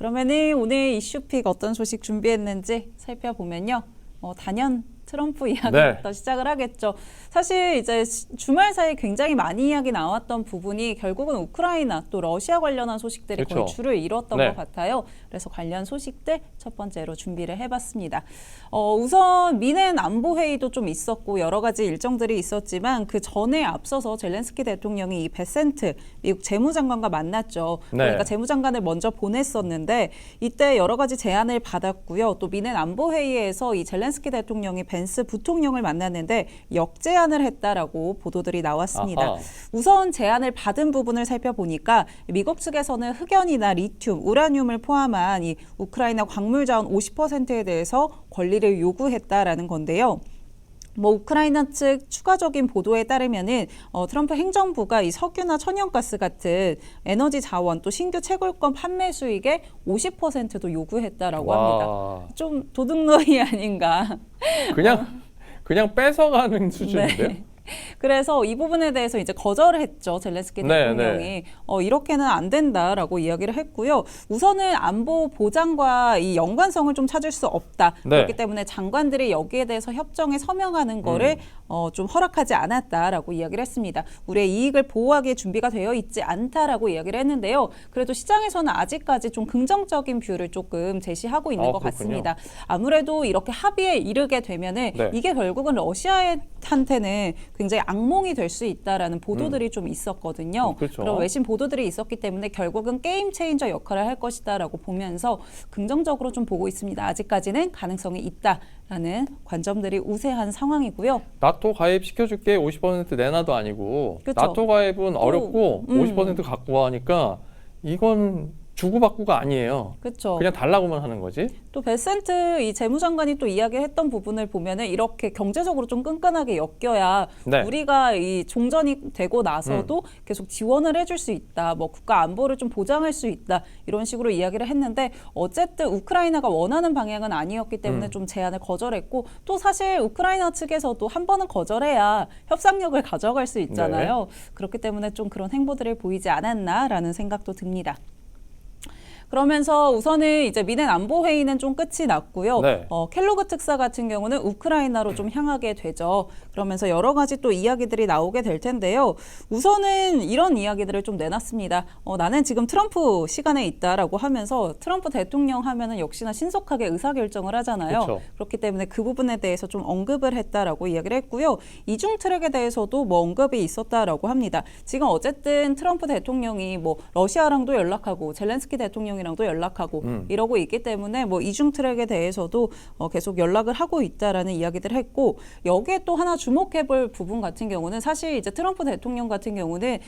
그러면은 오늘 이슈픽 어떤 소식 준비했는지 살펴보면요. 단연 트럼프 이야기부터 시작을 하겠죠. 사실 이제 주말 사이 굉장히 많이 이야기 나왔던 부분이 결국은 우크라이나 또 러시아 관련한 소식들이 거의 줄을 이뤘던 것 같아요. 그래서 관련 소식들 첫 번째로 준비를 해봤습니다. 우선 미넨 안보회의도 좀 있었고 여러 가지 일정들이 있었지만 그 전에 앞서서 젤렌스키 대통령이 이 베센트 미국 재무장관과 만났죠. 그러니까 재무장관을 먼저 보냈었는데 이때 여러 가지 제안을 받았고요. 또 미넨 안보회의에서 이 젤렌스키 대통령이 벤스 부통령을 만났는데 역제안을 했다라고 보도들이 나왔습니다. 아하. 우선 제안을 받은 부분을 살펴보니까 미국 측에서는 흑연이나 리튬, 우라늄을 포함한 이 우크라이나 광물 자원 50%에 대해서 권리를 요구했다라는 건데요. 우크라이나 측 추가적인 보도에 따르면은 트럼프 행정부가 이 석유나 천연가스 같은 에너지 자원 또 신규 채굴권 판매 수익의 50%도 요구했다라고 합니다. 좀 도둑놀이 아닌가? 그냥 뺏어가는 수준인데요. 네. 그래서 이 부분에 대해서 이제 거절을 했죠. 젤렌스키 대통령이. 이렇게는 안 된다라고 이야기를 했고요. 우선은 안보 보장과 이 연관성을 좀 찾을 수 없다. 그렇기 때문에 장관들이 여기에 대해서 협정에 서명하는 거를 좀 허락하지 않았다라고 이야기를 했습니다. 우리의 이익을 보호하기에 준비가 되어 있지 않다라고 이야기를 했는데요. 그래도 시장에서는 아직까지 좀 긍정적인 뷰를 조금 제시하고 있는 것 같습니다. 아무래도 이렇게 합의에 이르게 되면은 이게 결국은 러시아한테는 굉장히 악몽이 될 수 있다라는 보도들이 좀 있었거든요. 그런 외신 보도들이 있었기 때문에 결국은 게임 체인저 역할을 할 것이다라고 보면서 긍정적으로 좀 보고 있습니다. 아직까지는 가능성이 있다라는 관점들이 우세한 상황이고요. 나토 가입시켜줄게 50% 내놔도 아니고 나토 가입은 어렵고 50% 갖고 와 하니까 이건 주고받고가 아니에요. 그냥 달라고만 하는 거지. 또 베센트 이 재무장관이 또 이야기했던 부분을 보면은 이렇게 경제적으로 좀 끈끈하게 엮여야 우리가 이 종전이 되고 나서도 계속 지원을 해줄 수 있다. 국가 안보를 좀 보장할 수 있다. 이런 식으로 이야기를 했는데 어쨌든 우크라이나가 원하는 방향은 아니었기 때문에 좀 제안을 거절했고 또 사실 우크라이나 측에서도 한 번은 거절해야 협상력을 가져갈 수 있잖아요. 그렇기 때문에 좀 그런 행보들을 보이지 않았나라는 생각도 듭니다. 그러면서 우선은 이제 미넨 안보 회의는 좀 끝이 났고요. 켈로그 특사 같은 경우는 우크라이나로 좀 향하게 되죠. 그러면서 여러 가지 또 이야기들이 나오게 될 텐데요. 우선은 이런 이야기들을 좀 내놨습니다. 나는 지금 트럼프 시간에 있다라고 하면서 트럼프 대통령 하면은 역시나 신속하게 의사결정을 하잖아요. 그렇기 때문에 그 부분에 대해서 좀 언급을 했다라고 이야기를 했고요. 이중 트랙에 대해서도 언급이 있었다라고 합니다. 지금 어쨌든 트럼프 대통령이 러시아랑도 연락하고 젤렌스키 대통령이 랑도 연락하고 이러고 있기 때문에 이중 트랙에 대해서도 계속 연락을 하고 있다라는 이야기들을 했고 여기에 또 하나 주목해볼 부분 같은 경우는 사실 이제 트럼프 대통령 같은 경우는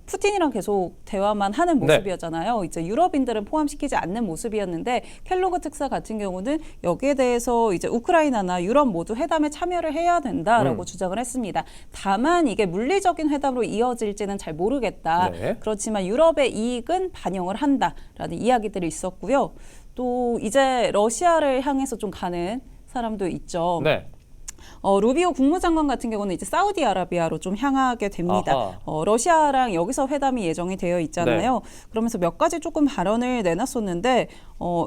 푸틴이랑 계속 대화만 하는 모습이었잖아요. 이제 유럽인들은 포함시키지 않는 모습이었는데 켈로그 특사 같은 경우는 여기에 대해서 이제 우크라이나나 유럽 모두 회담에 참여를 해야 된다라고 주장을 했습니다. 다만 이게 물리적인 회담으로 이어질지는 잘 모르겠다. 그렇지만 유럽의 이익은 반영을 한다라는 이야기들이 있었고요. 또 이제 러시아를 향해서 좀 가는 사람도 있죠. 루비오 국무장관 같은 경우는 이제 사우디아라비아로 좀 향하게 됩니다. 러시아랑 여기서 회담이 예정이 되어 있잖아요. 그러면서 몇 가지 조금 발언을 내놨었는데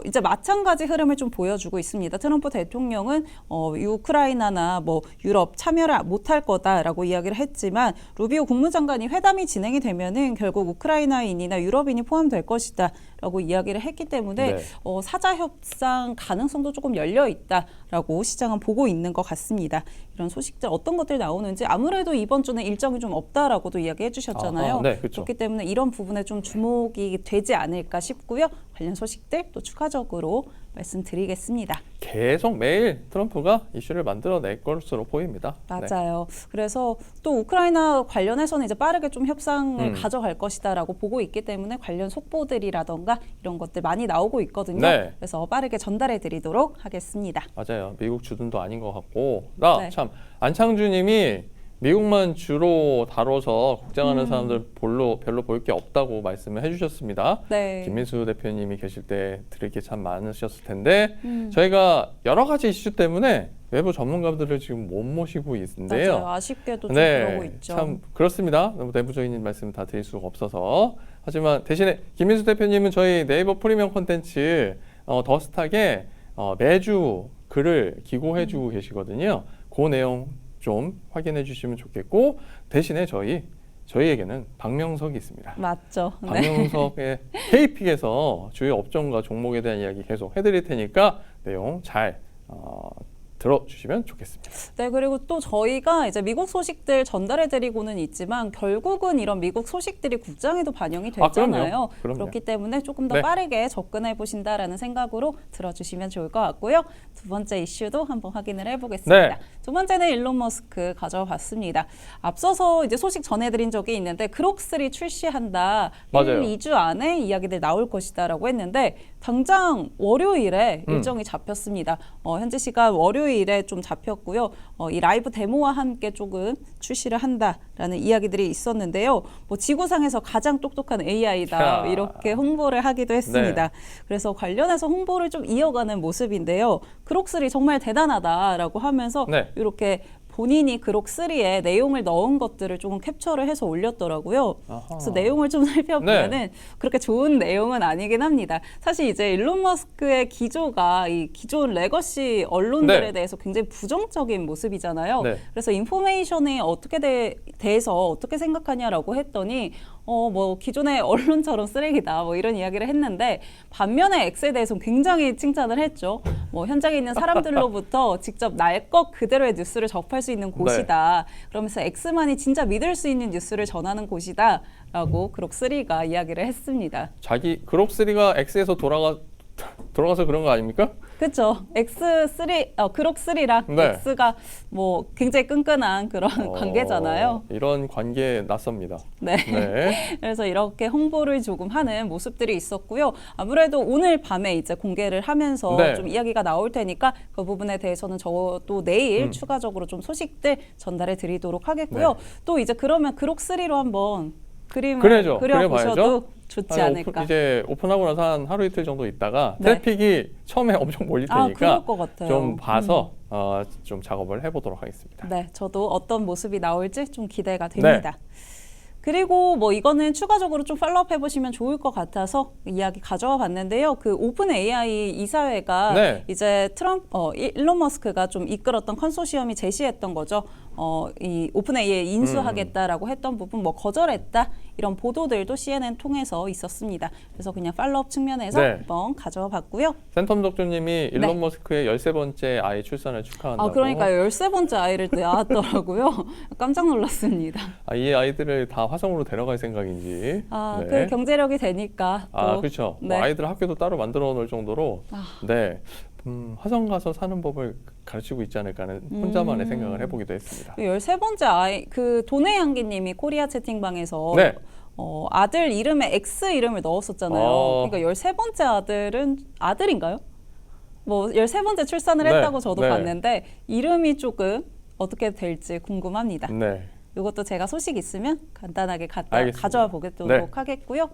이제 마찬가지 흐름을 좀 보여주고 있습니다. 트럼프 대통령은 우크라이나나 유럽 참여를 못할 거다라고 이야기를 했지만 루비오 국무장관이 회담이 진행이 되면은 결국 우크라이나인이나 유럽인이 포함될 것이다라고 이야기를 했기 때문에 사자 협상 가능성도 조금 열려 있다라고 시장은 보고 있는 것 같습니다. 이런 소식들 어떤 것들이 나오는지 아무래도 이번 주는 일정이 좀 없다라고도 이야기해 주셨잖아요. 그렇기 때문에 이런 부분에 좀 주목이 되지 않을까 싶고요. 관련 소식들 또 추가적으로 말씀드리겠습니다. 계속 매일 트럼프가 이슈를 만들어낼 것으로 보입니다. 맞아요. 그래서 또 우크라이나 관련해서는 이제 빠르게 좀 협상을 가져갈 것이다라고 보고 있기 때문에 관련 속보들이라던가 이런 것들 많이 나오고 있거든요. 그래서 빠르게 전달해 드리도록 하겠습니다. 맞아요. 미국 주둔도 아닌 것 같고 참 안창주님이 미국만 주로 다뤄서 국장하는 사람들 별로 볼 게 없다고 말씀을 해주셨습니다. 김민수 대표님이 계실 때 들을 게 참 많으셨을 텐데 저희가 여러 가지 이슈 때문에 외부 전문가들을 지금 못 모시고 있는데요. 맞아요. 아쉽게도 좀 그러고 있죠. 참 그렇습니다. 너무 내부적인 말씀 다 드릴 수가 없어서 하지만 대신에 김민수 대표님은 저희 네이버 프리미엄 콘텐츠 더스탁에 매주 글을 기고해주고 계시거든요. 그 내용 좀 확인해 주시면 좋겠고 대신에 저희에게는 박명석이 있습니다. 맞죠. 박명석의 K픽에서 주요 업종과 종목에 대한 이야기 계속 해드릴 테니까 내용 잘 들어주시면 좋겠습니다. 네, 그리고 또 저희가 이제 미국 소식들 전달해드리고는 있지만 결국은 이런 미국 소식들이 국장에도 반영이 되잖아요. 그럼요. 그렇기 때문에 조금 더 빠르게 접근해 보신다라는 생각으로 들어주시면 좋을 것 같고요. 두 번째 이슈도 한번 확인을 해보겠습니다. 네. 두 번째는 일론 머스크 가져와 봤습니다. 앞서서 이제 소식 전해드린 적이 있는데 그록3 출시한다. 맞아요. 2주 안에 이야기들 나올 것이다라고 했는데 당장 월요일에 일정이 잡혔습니다. 현재 시간 월요일에 좀 잡혔고요. 이 라이브 데모와 함께 조금 출시를 한다라는 이야기들이 있었는데요. 뭐 지구상에서 가장 똑똑한 AI다 이렇게 홍보를 하기도 했습니다. 네. 그래서 관련해서 홍보를 좀 이어가는 모습인데요. 그록3 정말 대단하다라고 하면서 네. 이렇게 본인이 그록3에 내용을 넣은 것들을 조금 캡처를 해서 올렸더라고요. 아하. 그래서 내용을 좀 살펴보면은 네. 그렇게 좋은 내용은 아니긴 합니다. 사실 이제 일론 머스크의 기조가 이 기존 레거시 언론들에 네. 대해서 굉장히 부정적인 모습이잖아요. 네. 그래서 인포메이션에 대해서 어떻게 생각하냐라고 했더니 뭐 기존의 언론처럼 쓰레기다 뭐 이런 이야기를 했는데 반면에 X에 대해서는 굉장히 칭찬을 했죠. 뭐 현장에 있는 사람들로부터 직접 날 것 그대로의 뉴스를 접할 수 있는 곳이다. 네. 그러면서 X만이 진짜 믿을 수 있는 뉴스를 전하는 곳이다 라고 그록3가 이야기를 했습니다. 그록3가 X에서 돌아가서 그런 거 아닙니까? 그렇죠. 그록3랑 네. X가 뭐 굉장히 끈끈한 그런 관계잖아요. 이런 관계에 낯섭니다. 네. 네. 그래서 이렇게 홍보를 조금 하는 모습들이 있었고요. 아무래도 오늘 밤에 이제 공개를 하면서 네. 좀 이야기가 나올 테니까 그 부분에 대해서는 저도 내일 추가적으로 좀 소식들 전달해 드리도록 하겠고요. 네. 또 이제 그러면 그록3로 한번 그림을 그려보셔도 좋지 않을까. 이제 오픈하고 나서 한 하루 이틀 정도 있다가 네. 트래픽이 처음에 엄청 몰릴 테니까 좀 봐서 좀 작업을 해보도록 하겠습니다. 네, 저도 어떤 모습이 나올지 좀 기대가 됩니다. 네. 그리고 뭐 이거는 추가적으로 좀 팔로우업 해보시면 좋을 것 같아서 이야기 가져와 봤는데요. 그 오픈 AI 이사회가 네. 이제 일론 머스크가 좀 이끌었던 컨소시엄이 제시했던 거죠. 이 오픈 AI 인수하겠다라고 했던 부분 뭐 거절했다 이런 보도들도 CNN 통해서 있었습니다. 그래서 그냥 팔로우업 측면에서 네. 한번 가져와 봤고요. 센텀 덕주님이 일론 네. 머스크의 13번째 아이 출산을 축하한다고. 그러니까요. 13번째 아이를 낳았더라고요. 깜짝 놀랐습니다. 이 아이들을 다 화성으로 데려갈 생각인지. 네. 그 경제력이 되니까. 그렇죠. 네. 뭐 아이들 학교도 따로 만들어 놓을 정도로. 네. 화성 가서 사는 법을 가르치고 있지 않을까 하는 혼자만의 생각을 해보기도 했습니다. 13번째 아이, 그 도네 향기님이 코리아 채팅방에서 네. 아들 이름에 X 이름을 넣었었잖아요. 그러니까 13번째 아들은 아들인가요? 뭐 13번째 출산을 네. 했다고 저도 네. 봤는데 이름이 조금 어떻게 될지 궁금합니다. 네. 이것도 제가 소식 있으면 간단하게 가져와 보도록 네. 하겠고요.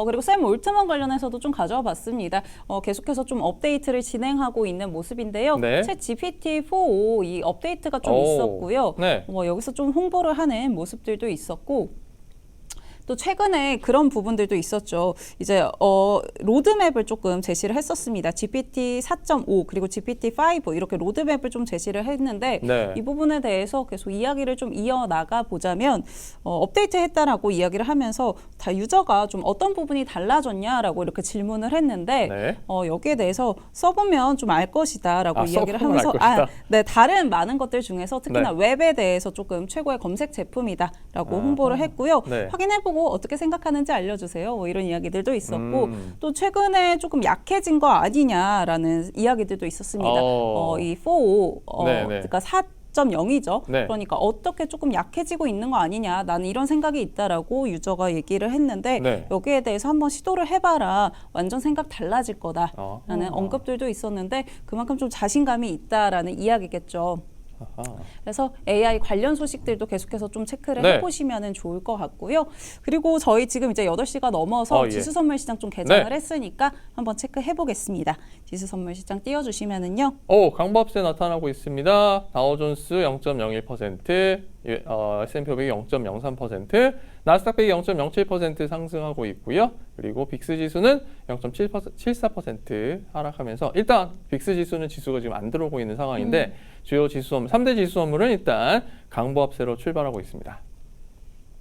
그리고 샘 올트먼 관련해서도 좀 가져와 봤습니다. 계속해서 좀 업데이트를 진행하고 있는 모습인데요. 네. 챗 GPT-4o 이 업데이트가 좀 있었고요. 네. 여기서 좀 홍보를 하는 모습들도 있었고 또 최근에 그런 부분들도 있었죠. 이제 로드맵을 조금 제시를 했었습니다. GPT 4.5 그리고 GPT 5 이렇게 로드맵을 좀 제시를 했는데 네. 이 부분에 대해서 계속 이야기를 좀 이어나가 보자면 업데이트했다라고 이야기를 하면서 다 유저가 좀 어떤 부분이 달라졌냐라고 이렇게 질문을 했는데 네. 여기에 대해서 써보면 좀 알 것이다라고 이야기를 하면서 네, 다른 많은 것들 중에서 특히나 네. 웹에 대해서 조금 최고의 검색 제품이다라고 홍보를 했고요. 네. 확인해보고 어떻게 생각하는지 알려주세요. 뭐 이런 이야기들도 있었고 또 최근에 조금 약해진 거 아니냐라는 이야기들도 있었습니다. 이 4.5 그러니까 4.0이죠. 네. 그러니까 어떻게 조금 약해지고 있는 거 아니냐. 나는 이런 생각이 있다라고 유저가 얘기를 했는데 네. 여기에 대해서 한번 시도를 해봐라. 완전 생각 달라질 거다라는 언급들도 있었는데 그만큼 좀 자신감이 있다라는 이야기겠죠. 그래서 AI 관련 소식들도 계속해서 좀 체크를 네. 해보시면 좋을 것 같고요. 그리고 저희 지금 이제 8시가 넘어서 지수 선물 시장 좀 개장을 네. 했으니까 한번 체크해 보겠습니다. 지수 선물 시장 띄워주시면은요. 강보합세 나타나고 있습니다. 다우존스 0.01%, S&P 500이 0.03%, 나스닥백이 0.07% 상승하고 있고요. 그리고 빅스 지수는 0.74% 하락하면서 일단 빅스 지수는 지수가 지금 안 들어오고 있는 상황인데 주요 지수 선물, 3대 지수 선물은 일단 강보합세로 출발하고 있습니다.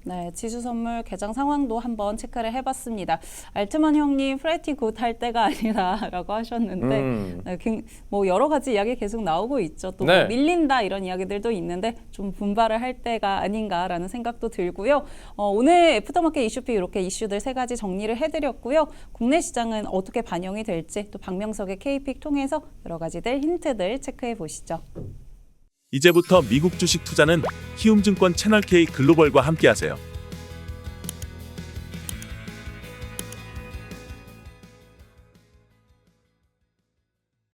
네, 지수 선물 개장 상황도 한번 체크를 해봤습니다. 알트만 형님 프레티 굿 할 때가 아니라라고 하셨는데 네, 뭐 여러 가지 이야기 계속 나오고 있죠. 또 네. 뭐 밀린다 이런 이야기들도 있는데 좀 분발을 할 때가 아닌가라는 생각도 들고요. 오늘 애프터마켓 이슈픽 이렇게 이슈들 3가지 정리를 해드렸고요. 국내 시장은 어떻게 반영이 될지 또 박명석의 K픽 통해서 여러 가지들 힌트들 체크해 보시죠. 이제부터 미국 주식 투자는 키움증권 채널 K 글로벌과 함께하세요.